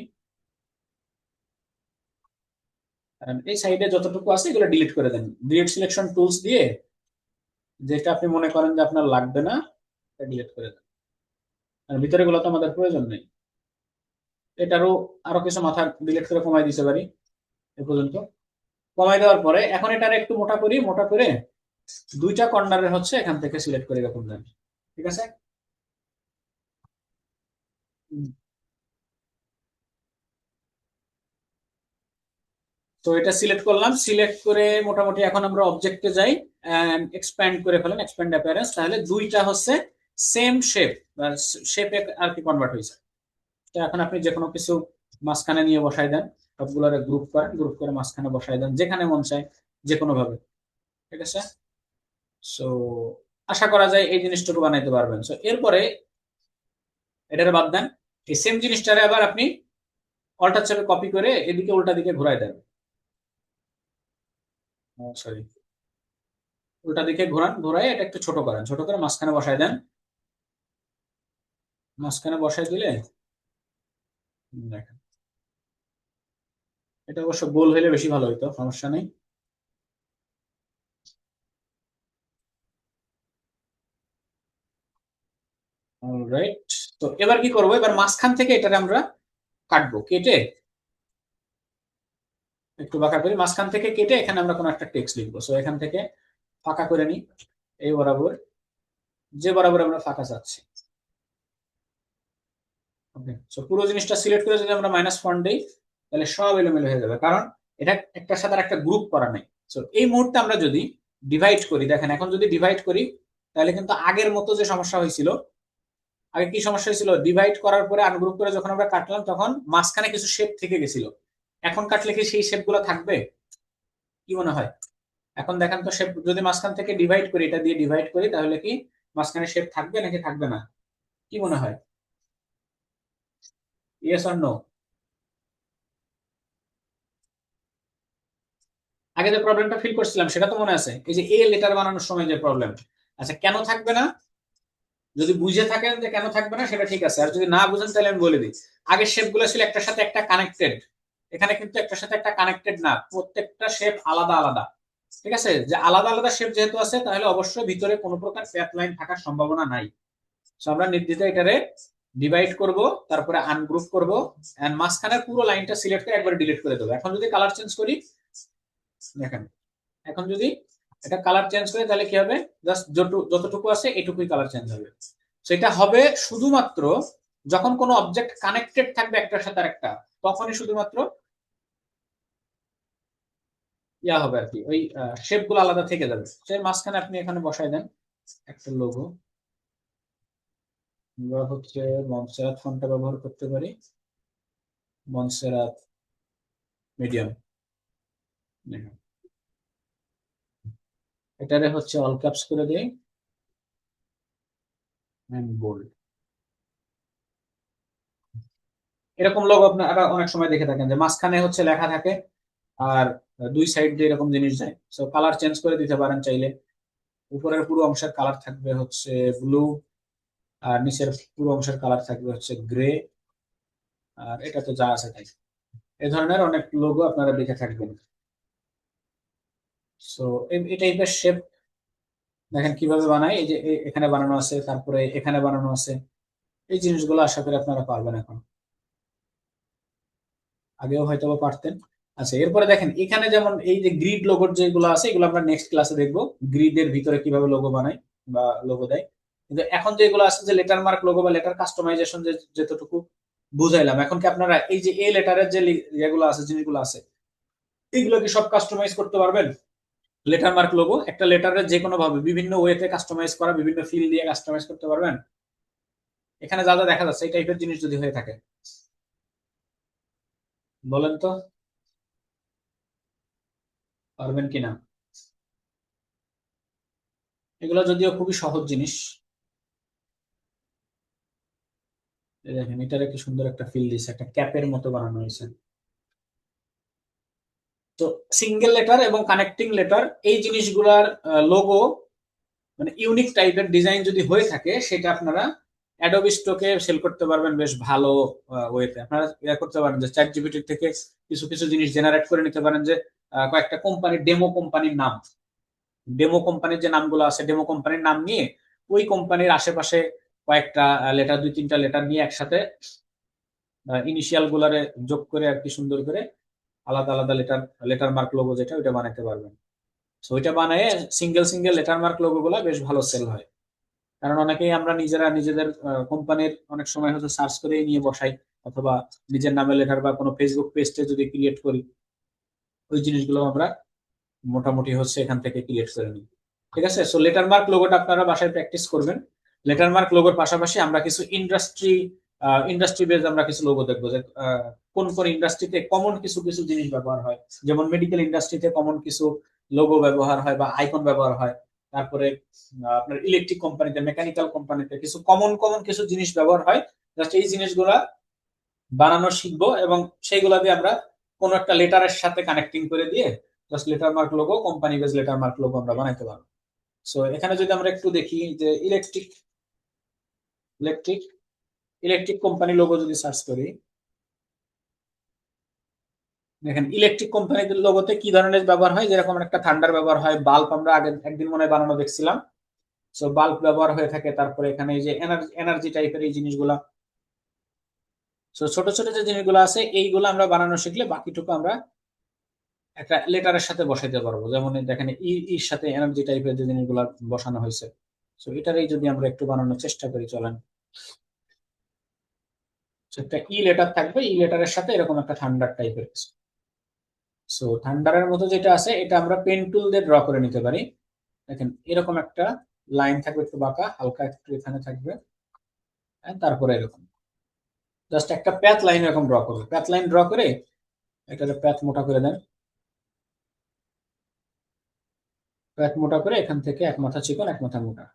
এই সাইডে যতটুকু আছে এগুলো ডিলিট করে দেন। ডিলিট সিলেকশন টুলস দিয়ে যেটা আপনি মনে করেন যে আপনার লাগবে না এটা ডিলিট করে দেন, আর ভিতরে গুলো তো আমাদের প্রয়োজন নেই। এটারও আরো কিছু মাথা ডিলিট করে কমাই দিতে পারি এ পর্যন্ত। কমাই দেওয়ার পরে এখন এটার একটু মোটা করি, মোটা করে দুইটা কর্নারে হচ্ছে এখান থেকে সিলেক্ট করে এরকম দেন। ঠিক আছে। তো এটা সিলেক্ট করলাম, সিলেক্ট করে মোটামুটি এখন আমরা অবজেক্টে যাই এন্ড এক্সপ্যান্ড করে ফেলেন, এক্সপ্যান্ড অ্যাপিয়ারেন্স, তাহলে দুইটা হচ্ছে সেম শেপ বা শেপে আর কি কনভার্ট হয়েছে। তো এখন আপনি যে কোনো কিছু মাঝখানে নিয়ে বসাই দেন, সবগুলোর গ্রুপ করেন, গ্রুপ করে মাঝখানে বসাই দেন যেখানে মন চায়, যে কোনো ভাবে। ঠিক আছে। সো আশা করা যায় এই জিনিসটুকু বানাইতে পারবেন। সো এরপরে এটারে বাদ দেন, এই সেম জিনিসটারে আবার আপনি অল্টার চেপে কপি করে এদিকে উল্টা দিকে ঘুরাই দেন। সরি, উল্টা দিকে ঘোরান, ঘোরাই এটা একটু ছোট করেন, ছোট করে মাঝখানে বসাই দেন। মাঝখানে বসাই দিলে দেখেন, এটা অবশ্য গোল হইলে বেশি ভালো হইতো, সমস্যা নেই। রাইট। তো এবার কি করবো, এবার মাঝখান থেকে এটাকে আমরা কাটবো, কেটে একটু বাঁকা করি, মাঝখান থেকে কেটে এখানে আমরা কোনো একটা টেক্সট লিখবো। সো এখান থেকে ফাঁকা করে নিই এই বরাবর, যে বরাবর আমরা ফাঁকা চাচ্ছি। ওকে, সো পুরো জিনিসটা সিলেক্ট করে যদি আমরা মাইনাস ফন্ট দিই তাহলে সব এলোমেলো হয়ে যাবে, কারণ এটা একটার সাথে একটা গ্রুপ করা নেই। সো এই মুহূর্তে আমরা যদি ডিভাইড করি, দেখেন এখন যদি ডিভাইড করি তাহলে কিন্তু আগের মতো যে সমস্যা হয়েছিল, আগে কি সমস্যা হয়েছিল, ডিভাইড করার পরে আনগ্রুপ করে যখন আমরা কাটলাম তখন মাঝখানে কিছু শেপ থেকে গেছিল। এখন কাটলে কি সেই শেপ গুলো থাকবে, কি মনে হয়? এখন দেখেন তো, শেপ যদি মাঝখান থেকে ডিভাইড করি, এটা দিয়ে ডিভাইড করি, তাহলে কি মাঝখানে শেপ থাকবে নাকি থাকবে না, কি মনে হয়? Yes or no? আগে যে প্রবলেমটা ফিল করছিলাম সেটা তো মনে আছে, এই যে এ লেটার বানানোর সময় যে প্রবলেম। আচ্ছা, কেন থাকবে না? যদি বুঝে থাকেন যে কেন থাকবে না সেটা ঠিক আছে, আর যদি না বুঝেন তাহলে আমি বলে দিই। আগের শেপ গুলো ছিল একটার সাথে একটা কানেক্টেড, এখানে কিন্তু একটার সাথে একটা কানেক্টেড না, প্রত্যেকটা শেপ আলাদা আলাদা। ঠিক আছে, যে আলাদা আলাদা শেপ যেহেতু আছে তাহলে অবশ্যই ভিতরে কোনো প্রকার প্যাথ লাইন থাকার সম্ভাবনা নাই। তো আমরা নির্দিষ্ট এটারে ডিভাইড করব, তারপরে আনগ্রুপ করব, এন্ড মাঝখানের পুরো লাইনটা সিলেক্ট করে একবার ডিলিট করে দেবো। এখন যদি কালার চেঞ্জ করি, দেখেন এখন যদি এটা কালার চেঞ্জ করে তাহলে কি হবে, জাস্ট যতটুকু আছে এটুকুই কালার চেঞ্জ হবে। সেটা হবে শুধুমাত্র যখন কোনো অবজেক্ট কানেক্টেড থাকবে একটার সাথে আরেকটা, তখনই শুধুমাত্র ইয়া হবে আর কি, ওই শেপ গুলো আলাদা থেকে যাবে। সেই মাঝখানে আপনি এখানে বসাই দেন একটা লোগো, আমরা হচ্ছে মনসেরাত ফন্টটা ব্যবহার করতে পারি, মনসেরাত মিডিয়াম। এটারে হচ্ছে অল ক্যাপস করে দেই এন্ড বোল্ড। এরকম লোগো আপনারা অনেক সময় দেখে থাকেন যে মাঝখানে হচ্ছে লেখা থাকে আর দুই সাইড দিয়ে এরকম জিনিস যায়। সো কালার চেঞ্জ করে দিতে পারেন চাইলে, উপরের পুরো অংশের কালার থাকবে হচ্ছে ব্লু, আর নিচের পুরো অংশের কালার থাকবে হচ্ছে গ্রে, আর এটা তো যা আছে তাই। এই ধরনের অনেক লোগো আপনারা দেখে থাকবেন। সো এই টাইপের শেপ দেখেন কিভাবে বানাই, এই যে এখানে বানানো আছে, তারপরে এখানে বানানো আছে, এই জিনিসগুলো আশা করি আপনারা পারবেন এখন, আগেও হয়তো বা পারতেন। আচ্ছা, এরপরে দেখেন এখানে যেমন এই যে গ্রিড লোগোর যেগুলো আছে এগুলো আমরা নেক্সট ক্লাসে দেখবো, গ্রিডের ভিতরে কিভাবে লোগো বানায় বা লোগো দেয়। কিন্তু এখন যেগুলো আছে যে লেটার মার্ক লোগো বা লেটার কাস্টমাইজেশন, যে যতটুকু বুঝাইলাম, এখন কি আপনারা এই যে এ লেটারের যে যেগুলো আছে, জিনিসগুলো আছে, এগুলো কি সব কাস্টমাইজ করতে পারবেন? লেটার মার্ক লোগো একটা লেটারের যে কোনো ভাবে বিভিন্ন ওয়েতে কাস্টমাইজ করা, বিভিন্ন ফিল দিয়ে কাস্টমাইজ করতে পারবেন? এখানে যা যা দেখা যাচ্ছে এই টাইপের জিনিস যদি হয়ে থাকে, বলেন তো পারবেন কিনা? এগুলো যদিও খুবই সহজ জিনিস। এই দেখেন এটার কি সুন্দর একটা ফিল দিছে, একটা ক্যাপের মতো বানানো হয়েছে। তো সিঙ্গেল লেটার এবং কানেক্টিং লেটার এই জিনিসগুলার লোগো মানে ইউনিক টাইপের ডিজাইন যদি হয়ে থাকে সেটা আপনারা অ্যাডোবি স্টকে সেল করতে পারবেন বেশ ভালো ওয়েতে। আপনারা ইয়া করতে পারেন যে চ্যাট জিপিটি থেকে কিছু কিছু জিনিস জেনারেট করে নিতে পারেন, যে কয়েকটা কোম্পানির ডেমো কোম্পানির যে নামগুলো আছে ডেমো কোম্পানির নাম নিয়ে ওই কোম্পানির আশেপাশে কয়েকটা লেটার, দুই তিনটা লেটার নিয়ে একসাথে ইনিশিয়াল গুলারে যোগ করে আর কি সুন্দর করে আলাদা আলাদা লেটার লেটার মার্ক লোগো যেটা ওইটা বানাতে পারবেন। তো ওইটা বানায় single single letter mark logo গুলা বেশ ভালো সেল হয়। কারণ অনেকেই আমরা নিজেরা নিজেদের কোম্পানির অনেক সময় হয়তো সার্চ করেই নিয়ে বসাই, অথবা নিজের নামে লেটার বা কোনো ফেসবুক পেজে যদি ক্রিয়েট করি ওই জিনিসগুলো আমরা মোটামুটি হচ্ছে এখান থেকে ক্রিয়েট করে নিই। ঠিক আছে, সো লেটার মার্ক লোগোটা আপনারা বাসায় প্র্যাকটিস করবেন। লেটার মার্ক লোগোর পাশাপাশি আমরা কিছু ইন্ডাস্ট্রি বেজ আমরা কিছু লোগো দেখবো, যে কোন কোন ইন্ডাস্ট্রিতে কমন কিছু কিছু জিনিস ব্যবহার হয়। যেমন মেডিকেল ইন্ডাস্ট্রিতে কমন কিছু লোগো ব্যবহার হয় বা আইকন ব্যবহার হয়। তারপরে আপনার ইলেকট্রিক কোম্পানিতে, মেকানিক্যাল কোম্পানিতে কিছু কমন কমন কিছু জিনিস ব্যবহার হয়। জাস্ট এই জিনিসগুলা বানানো শিখবো এবং সেইগুলা দিয়ে আমরা কোনো একটা লেটারের সাথে কানেক্টিং করে দিয়ে just letter mark logo, company base letter mark logo আমরা বানাইতে পারবো। সো এখানে যদি আমরা একটু দেখি যে ইলেকট্রিক ইলেকট্রিক কোম্পানি লোগো যদি সার্চ করি, দেখেন ইলেকট্রিক কোম্পানিদের লোগোতে কি ধরনের ব্যবহার হয়। যেরকম একটা থান্ডার ব্যবহার হয়, বাল্ব আমরা আগে একদিন মনে হয় বানানো দেখছিলাম। সো বাল্ব ব্যবহার হয়ে থাকে, তারপরে এখানে এই যে এনার্জি টাইপের এই জিনিসগুলা। সো ছোট ছোট যে জিনিসগুলো আছে এইগুলো আমরা বানানো শিখলে বাকিটুকু আমরা একটা লেটারের সাথে বসাইতে পারবো। যেমন এই দেখেন ইর সাথে এনার্জি টাইপের যে জিনিসগুলো বসানো হয়েছে। সো এটারই যদি আমরা একটু বানানোর চেষ্টা করি, চলেন। So একটা ই লেটার থাকবে, ই লেটারের সাথে এরকম একটা থান্ডার টাইপের কিছু। সো থান্ডারের মতো যেটা আছে এটা আমরা পেন টুল দিয়ে ড্র করে নিতে পারি। দেখেন এরকম একটা লাইন থাকবে, একটু বাঁকা হালকা একটু এখানে থাকবে, তারপরে এরকম জাস্ট একটা প্যাথ লাইন এরকম ড্র করবে। প্যাথ লাইন ড্র করে এটাকে প্যাথ মোটা করে দেন। প্যাথ মোটা করে এখান থেকে এক মাথা চিকন এক মাথা মোটা,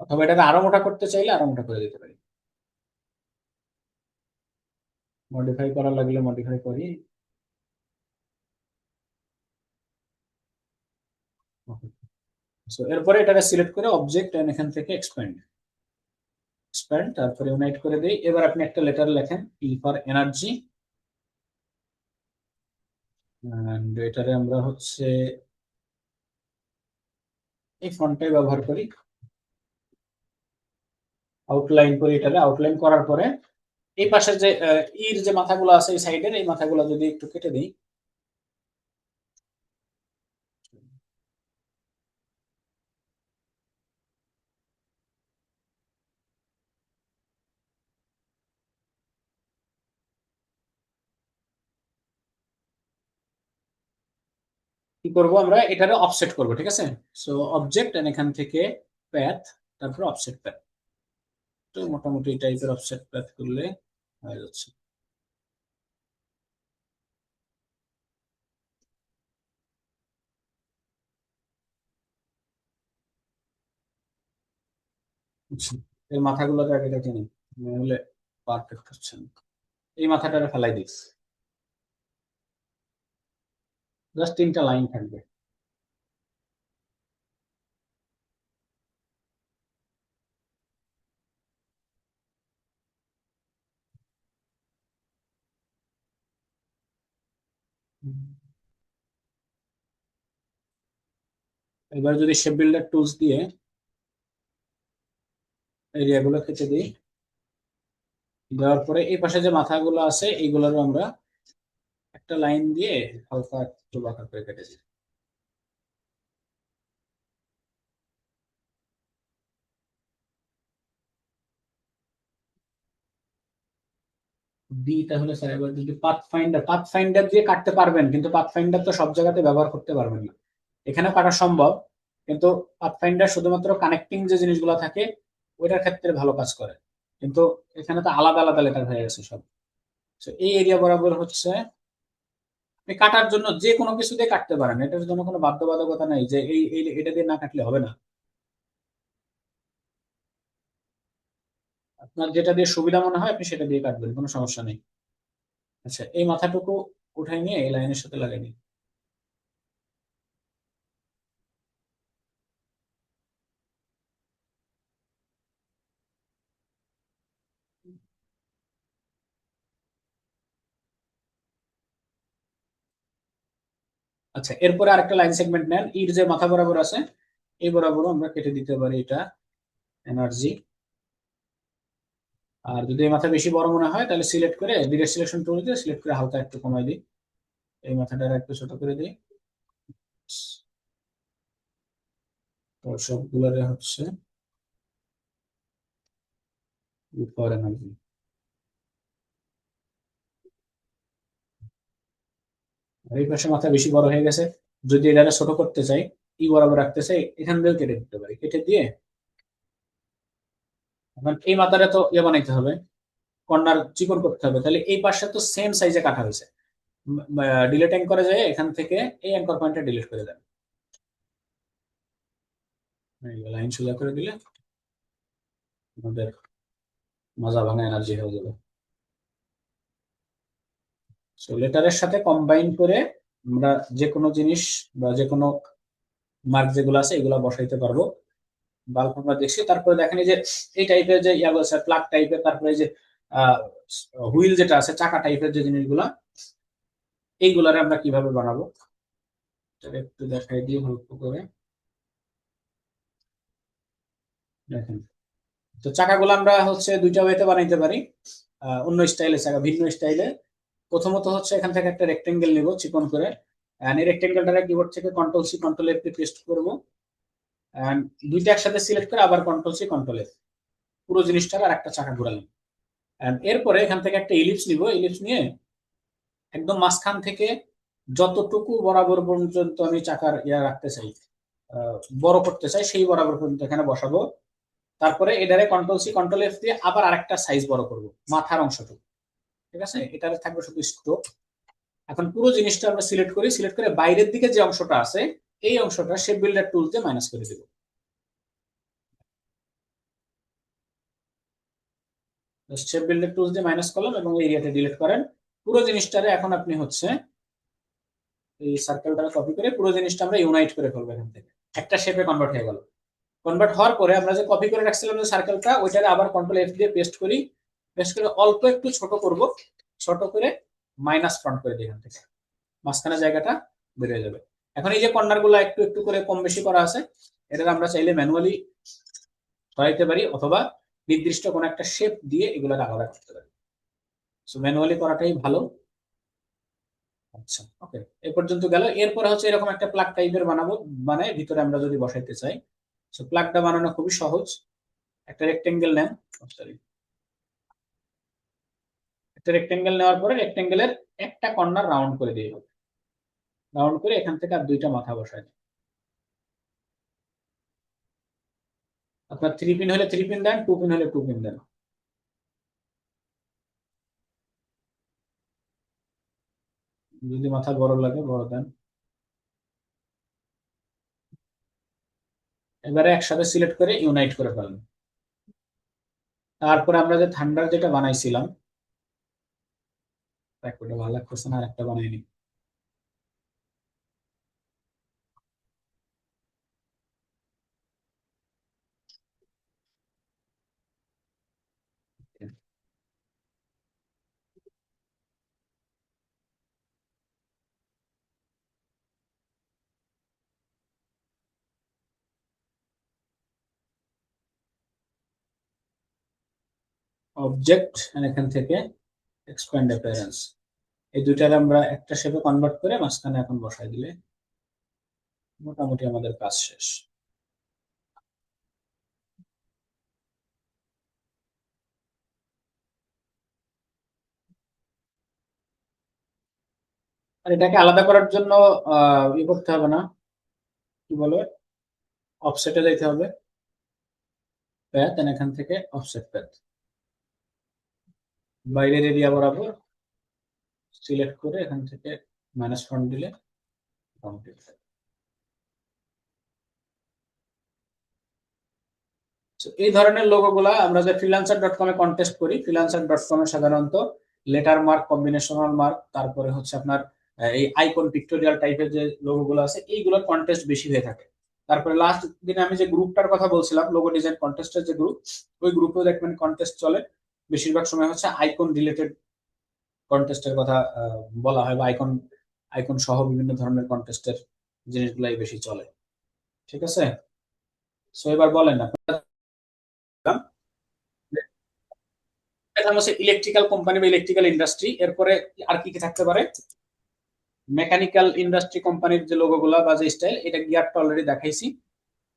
অথবা এটাকে আরো মোটা করতে চাইলে আরো মোটা করে দিতে পারি। মডিফাই করা লাগলে মডিফাই করি। সো এরপরে এটাকে সিলেক্ট করে অবজেক্ট এখান থেকে এক্সপ্যান্ড এক্সপ্যান্ড, তারপরে ইউনাইট করে দিই। এবার আপনি একটা লেটার লেখেন, ই ফর এনার্জি, এন্ড এটারে আমরা হচ্ছে এই ফন্টটাই ব্যবহার করি। আউটলাইন করি, এটারে আউটলাইন করার পরে এই পাশের যে ইর যে মাথাগুলো আছে এই সাইডের এই মাথাগুলো যদি একটু কেটে দিই, কি করব আমরা এটারে অফসেট করব। ঠিক আছে, সো অবজেক্ট এখান থেকে প্যাথ, তারপর অফসেট প্যাথ। তো মোটামুটি এই টাইপের অফসেট প্যাথ করলে হয়ে যাচ্ছে। আচ্ছা, এই মাথাগুলোকে আগে কেটে নিই, নাহলে পারফেক্ট হচ্ছে না। এই মাথাটারে ফেলাই দিস, জাস্ট তিনটা লাইন থাকবে। এবার যদি শেপ বিল্ডার টুলস দিয়ে এরিয়া গুলো কেটে দিই, দেওয়ার পরে এই পাশে যে মাথাগুলো আছে এইগুলোরও আমরা একটা লাইন দিয়ে হালকা একটু বাঁকা করে কেটে দিই। দিই তাহলে স্যার এবার যদি পাথ ফাইন্ডার দিয়ে কাটতে পারবেন, কিন্তু পাথ ফাইন্ডার তো সব জায়গাতে ব্যবহার করতে পারবেন না। এখানে কাটা সম্ভব, কিন্তু পাথ ফাইন্ডার শুধুমাত্র কানেক্টিং যে জিনিসগুলো থাকে ওইটার ক্ষেত্রে ভালো কাজ করে। কিন্তু এখানে তো আলাদা আলাদা লেটার হয়ে গেছে সব। তো এই এরিয়া বরাবর হচ্ছে আপনি কাটার জন্য যে কোনো কিছু দিয়ে কাটতে পারেন, এটার জন্য কোনো বাধ্যবাধকতা নাই যে এটা দিয়ে না কাটলে হবে না। আপনার যেটা দিয়ে সুবিধা মনে হয় আপনি সেটা দিয়ে কাটবেন, কোনো সমস্যা নেই। আচ্ছা, এই মাথাটুকু উঠাই নিয়ে এই লাইনের সাথে লাগাই নিই। আচ্ছা, এরপরে আরেকটা লাইন সেগমেন্ট নেন, ইর যে মাথা বরাবর আছে এই বরাবর আমরা কেটে দিতে পারি এটা এনার্জি। আর যদি এই মাথা বেশি বড় মনে হয় তাহলে সিলেক্ট করে ডিরেক্ট সিলেকশন টুল দিয়ে সিলেক্ট করে হালকা একটু কমাই দিই, এই মাথাটা একটু ছোট করে দিই। তো সবগুলোরে হচ্ছে উপর এনার্জি। এই পাশে মাথা বেশি বড় হয়ে গেছে, যদি এটা ছোট করতে চাই ই বরাবর রাখতে চাই এখান দিয়েও কেটে দিতে পারি, কেটে দিয়ে এখন এই মাথাটা তো ইয়ে বানাইতে হবে, কর্নার চিকন করতে হবে, তাহলে এই পাশটা তো সেম সাইজে কাটা হয়েছে। ডিলিট করা যায় এখান থেকে এই অ্যাঙ্কর পয়েন্টটা ডিলিট করে দেন, লাইন সোজা করে দিলে আমাদের মাজা ভাঙা এনার্জি হয়ে যাবে। সো লেটারের সাথে কম্বাইন করে আমরা যে কোনো জিনিস বা যে কোনো মার্ক যেগুলো আছে এগুলো বসাইতে পারবো। বাল্ব আমরা দেখছি, তারপরে দেখেন এই যে এই টাইপের যে ইয়াগুলো আছে প্লাগ টাইপের, তারপরে এই যে হুইল যেটা আছে চাকা টাইপের যে জিনিসগুলা এইগুলারে আমরা কিভাবে বানাবো সেটা একটু দেখাই দিই অল্প করে। দেখেন, তো চাকাগুলো আমরা হচ্ছে দুইটা ওয়েতে বানাইতে পারি, অন্য স্টাইলে চাকা ভিন্ন স্টাইলে। প্রথমত হচ্ছে এখান থেকে একটা রেক্টেঙ্গেল নিব চিকন করে, এই রেক্টেঙ্গেলটাকে কিবোর্ড থেকে control C control F paste করবো, and দুইটা একসাথে সিলেক্ট করে আবার কন্ট্রোল সি কন্ট্রোল এফ, পুরো জিনিসটার আর একটা চাকা ঘোরালাম। এরপরে এখান থেকে একটা ইলিপস নিব, ইলিপস নিয়ে একদম মাঝখান থেকে যতটুকু বরাবর পর্যন্ত আমি চাকার ইয়া রাখতে চাই, আহ, বড় করতে চাই সেই বরাবর পর্যন্ত এখানে বসাবো। তারপরে এটারে কন্ট্রোল সি কন্ট্রোল এফ দিয়ে আবার আরেকটা সাইজ বড় করব মাথার অংশটুকু, ঠিক আছে, এটারে থাকবে শুধু স্ট্রোক। এখন পুরো জিনিসটা আমরা সিলেক্ট করি, সিলেক্ট করে বাইরের দিকে যে অংশটা আছে এই অংশটা শেপ বিল্ডার টুল দিয়ে মাইনাস করে দেব। শেপ বিল্ডার টুল দিয়ে মাইনাস করলাম এবং এই এরিয়াটা ডিলিট করেন। পুরো জিনিসটারে এখন আপনি হচ্ছে এই সার্কেলটা কপি করে পুরো জিনিসটা আমরা ইউনাইট করে ফেলবো, এখান থেকে একটা শেপে কনভার্ট হয়ে গেল। কনভার্ট হওয়ার পরে আমরা যে কপি করে রাখছিলাম যে সার্কেলটা ওইটারে আবার কন্ট্রোল এফ দিয়ে পেস্ট করি, পেস্ট করে অল্প একটু ছোট করব, ছোট করে মাইনাস ফ্রন্ট করে দিই, এখান থেকে মাঝখানে জায়গাটা বেরিয়ে যাবে। এখন এই যে কর্নার গুলো একটু একটু করে কম বেশি করা আছে এটা আমরা চাইলে ম্যানুয়ালি সরাইতে পারি অথবা নির্দিষ্ট কোনো একটা শেপ দিয়ে এগুলো আলাদা করতে পারি। সো ম্যানুয়ালি করাটাই ভালো। আচ্ছা, ওকে, এই পর্যন্ত গেল। এরপরে হচ্ছে এরকম একটা প্লাগ টাইপের বানাবো, মানে ভিতরে আমরা যদি বসাইতে চাই। সো প্লাগটা বানানো খুবই সহজ, একটা রেক্টেঙ্গেল নেন, সরি, একটা রেক্টেঙ্গেল নেওয়ার পরে রেক্টেঙ্গেলের একটা কর্নার রাউন্ড করে দিয়ে হবে, রাউন্ড করে এখান থেকে আর দুইটা মাথা বসাই দিই। আপনার 3 পিন হলে 3 পিন দেন, 2 পিন হলে 2 পিন দেন। যদি মাথা বড় লাগে বড় দেন। এবারে একসাথে সিলেক্ট করে ইউনাইট করে ফেলেন। তারপরে আমরা যে থান্ডার যেটা বানাইছিলাম একটা ভালো লাগতেছে না, আর একটা বানাই নি। অবজেক্ট এখান থেকে এক্সপ্যান্ড অ্যাপিয়ারেন্স, এই দুইটার আমরা একটা শেপে কনভার্ট করে মাঝখানে এখন বসাই দিলে মোটামুটি আমাদের কাজ শেষ। আর এটাকে আলাদা করার জন্য করতে হবে না, কি বলে, অফসেটে যাইতে হবে, প্যাথ এখান থেকে অফসেট প্যাথ বাইরের এরিয়া বরাবর সিলেক্ট করে এখান থেকে মাইনাস ফ্রন্ট দিলে কমপ্লিট। এই ধরনের লোগো গুলা আমরা যে freelancer.com এ কন্টেস্ট করি, freelancer.com এ সাধারণত লেটার মার্ক, কম্বিনেশনাল মার্ক, তারপরে হচ্ছে আপনার এই আইকন পিক্টোরিয়াল টাইপের যে লোগোগুলো আছে এইগুলোর কন্টেস্ট বেশি হয়ে থাকে। তারপরে লাস্ট দিনে আমি যে গ্রুপটার কথা বলছিলাম, লোগো ডিজাইন কন্টেস্টের যে গ্রুপ, ওই গ্রুপেও দেখবেন কন্টেস্ট চলে। বেশিরভাগ সময় হচ্ছে আইকন রিলেটেড কন্টেস্টের কথা বলা হয়, বা আইকন আইকন সহ বিভিন্ন ধরনের কন্টেস্টের জিনিসগুলাই বেশি চলে। ঠিক আছে, সো এবার বলেন আপনারা। এটা হচ্ছে ইলেকট্রিক্যাল কোম্পানি বা ইলেকট্রিক্যাল ইন্ডাস্ট্রি। এরপরে আর কি কি থাকতে পারে? মেকানিক্যাল ইন্ডাস্ট্রি কোম্পানির যে লোগোগুলা বা যে স্টাইল, এটা গিয়ারটা অলরেডি দেখাইছি।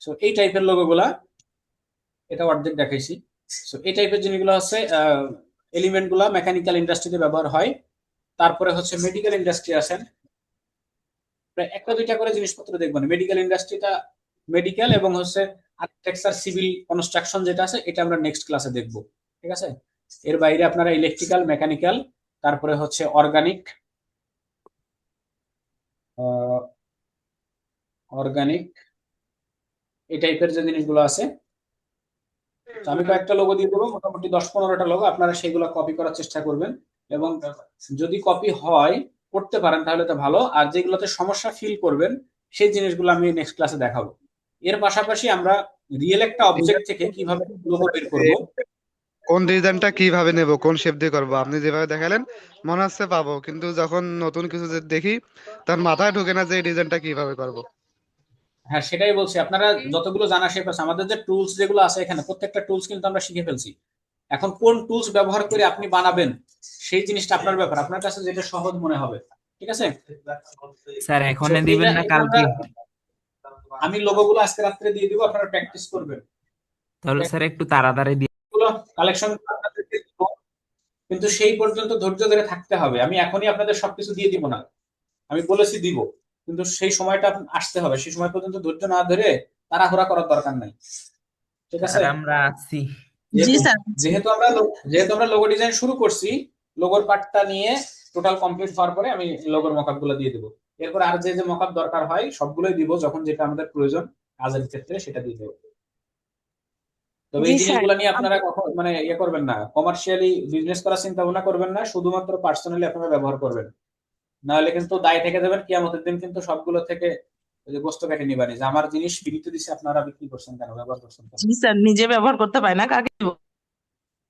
সো এই টাইপের লোগোগুলা, এটা অর্ধেক দেখাইছি। সো এই টাইপের জিনিসগুলো হচ্ছে এলিমেন্ট গুলা মেকানিক্যাল ইন্ডাস্ট্রিতে ব্যবহার হয়। তারপরে হচ্ছে মেডিকেল ইন্ডাস্ট্রি আছেন, প্রায় একটা দুইটা করে জিনিসপত্র দেখবেন। মেডিকেল ইন্ডাস্ট্রিটা মেডিকেল এবং হচ্ছে আর্কিটেকচার সিভিল কনস্ট্রাকশন যেটা আছে এটা আমরা নেক্সট ক্লাসে দেখব। ঠিক আছে, এর বাইরে আপনারা ইলেকট্রিক্যাল, মেকানিক্যাল, তারপরে হচ্ছে অর্গানিক, অর্গানিক এই টাইপের যে জিনিসগুলো আছে, তো আমি কয়েকটা লোগো দিয়ে দেবো, মোটামুটি 10-15টা লোগো। আপনারা সেগুলো কপি করার চেষ্টা করবেন, এবং যদি কপি হয় করতে পারেন তাহলে তো ভালো। আর যেগুলোতে সমস্যা ফিল করবেন সেই জিনিসগুলো আমি নেক্সট ক্লাসে দেখাবো। এর পাশাপাশি আমরা রিয়েল একটা অবজেক্ট থেকে কিভাবে লোগো বের করব। কোন ডিজাইনটা কিভাবে নেব, কোন শেপ দিয়ে করব, আপনি যেভাবে দেখালেন মনে হচ্ছে পাবো, কিন্তু যখন নতুন কিছু যে দেখি তখন মাথায় ঢোকে না যে এই ডিজাইনটা কিভাবে করব। হ্যাঁ, সেটাই বলছি, আপনারা যতগুলো জানা শেপ আছে, আমাদের যে টুলস যেগুলো আছে এখানে প্রত্যেকটা টুলস কিন্তু আমরা শিখে ফেলছি। এখন কোন টুলস ব্যবহার করে আপনি বানাবেন সেই জিনিসটা আপনার ব্যাপার, আপনার কাছে যেটা সহজ মনে হবে। ঠিক আছে, স্যার So, এখনই এটা দিবেন না এটা কালকে? আমি লোগোগুলো আজকে রাত্রে দিয়ে দিব, আপনারা প্র্যাকটিস করবেন। তাহলে স্যার একটু তাড়াতাড়ি দিয়ে। এগুলো কালেকশন আপনাদেরকে দিব, কিন্তু সেই পর্যন্ত ধৈর্য ধরে থাকতে হবে। আমি এখনই আপনাদের সবকিছু দিয়ে দিব না, আমি বলেছি দিব, কিন্তু সেই সময়টা আসতে হবে। সেই সময় পর্যন্ত ধৈর্য না ধরে তাড়াহুড়া করার দরকার নাই। ঠিক আছে, স্যার আমরা আছি। জি যেহেতু স্যার। যেহেতু আমরা লোগো ডিজাইন শুরু করছি, লোগোর পার্টটা নিয়ে টোটাল কমপ্লিট হওয়ার পরে আমি লোগোর মকআপ গুলো দিয়ে দেবো। এরপর আর যে যে মকআপ দরকার হয় সবগুলোই দিব, যখন যেটা আমাদের প্রয়োজন কাজের ক্ষেত্রে সেটা দিয়ে দেবো। তবে জি এই স্যার। জিনিসগুলো নিয়ে আপনারা কখন মানে ইয়ে করবেন না, কমার্শিয়ালি বিজনেস করার চিন্তা ভাবনা করবেন না, শুধুমাত্র পার্সোনালি আপনারা ব্যবহার করবেন। না হলে কিন্তু দায় থেকে যাবেন, কিয়ামতের দিন কিন্তু সবগুলো থেকে ওই যে গোস্ত কেটে নিবানি যে আমার জিনিস ফ্রিতে দিছে আপনারা বিক্রি করছেন কেন, ব্যবহার করছেন কেন। জি স্যার, নিজে ব্যবহার করতে পারি না, কাকে দিব?